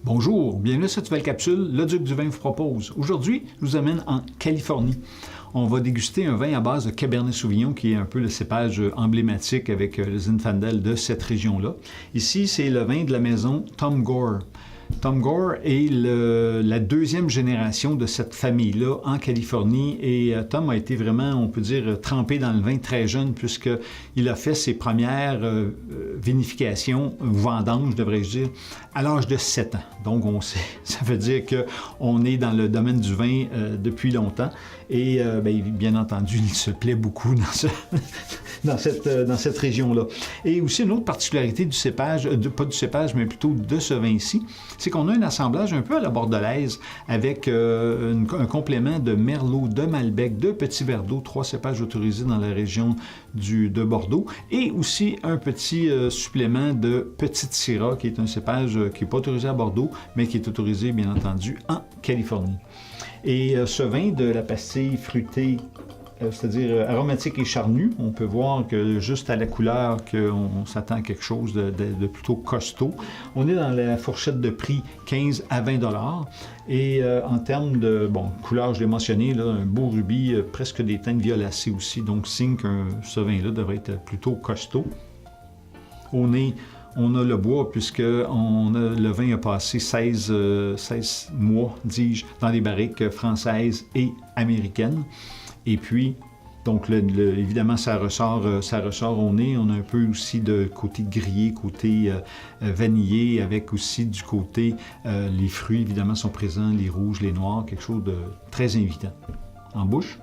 Bonjour, bienvenue à cette nouvelle capsule, le Duc du vin vous propose. Aujourd'hui, je vous amène en Californie. On va déguster un vin à base de Cabernet Sauvignon qui est un peu le cépage emblématique avec le Zinfandel de cette région-là. Ici, c'est le vin de la maison Tom Gore. Tom Gore est la deuxième génération de cette famille-là en Californie et Tom a été vraiment, on peut dire, trempé dans le vin très jeune puisqu'il a fait ses premières vinifications, vendanges, devrais-je dire, à l'âge de 7 ans. Donc, ça veut dire qu'on est dans le domaine du vin depuis longtemps et bien entendu, il se plaît beaucoup dans cette région-là. Et aussi, une autre particularité du cépage, pas du cépage, mais plutôt de ce vin-ci, c'est qu'on a un assemblage un peu à la bordelaise avec un complément de Merlot, de Malbec, de petits verres d'eau, 3 cépages autorisés dans la région de Bordeaux, et aussi un petit supplément de Petite Syrah, qui est un cépage qui n'est pas autorisé à Bordeaux, mais qui est autorisé, bien entendu, en Californie. Et ce vin de la pastille fruitée, c'est-à-dire aromatique et charnu, on peut voir que juste à la couleur qu'on s'attend à quelque chose de plutôt costaud. On est dans la fourchette de prix 15 à 20 $. Et en termes de couleur, je l'ai mentionné, là, un beau rubis, presque des teintes violacées aussi, donc signe que ce vin-là devrait être plutôt costaud. Au nez, on a le bois puisque le vin a passé 16 mois, dis-je, dans les barriques françaises et américaines. Et puis, donc, évidemment, ça ressort au nez. On a un peu aussi de côté grillé, côté vanillé, avec aussi du côté, les fruits, évidemment, sont présents, les rouges, les noirs, quelque chose de très invitant. En bouche.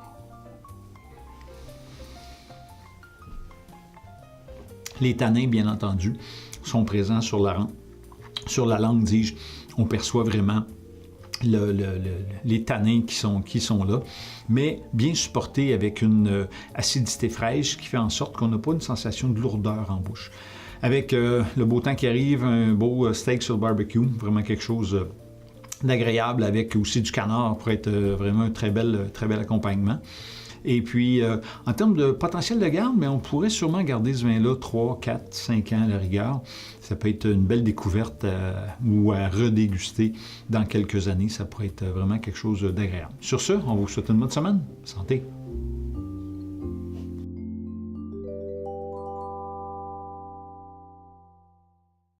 Les tanins, bien entendu, sont présents sur la langue, dis-je. On perçoit vraiment les tanins qui sont là, mais bien supportés avec une acidité fraîche qui fait en sorte qu'on n'a pas une sensation de lourdeur en bouche. Avec le beau temps qui arrive, un beau steak sur le barbecue, vraiment quelque chose d'agréable avec aussi du canard pour être vraiment un très bel accompagnement. Et puis, en termes de potentiel de garde, on pourrait sûrement garder ce vin-là 3, 4, 5 ans à la rigueur. Ça peut être une belle découverte ou à redéguster dans quelques années. Ça pourrait être vraiment quelque chose d'agréable. Sur ce, on vous souhaite une bonne semaine. Santé!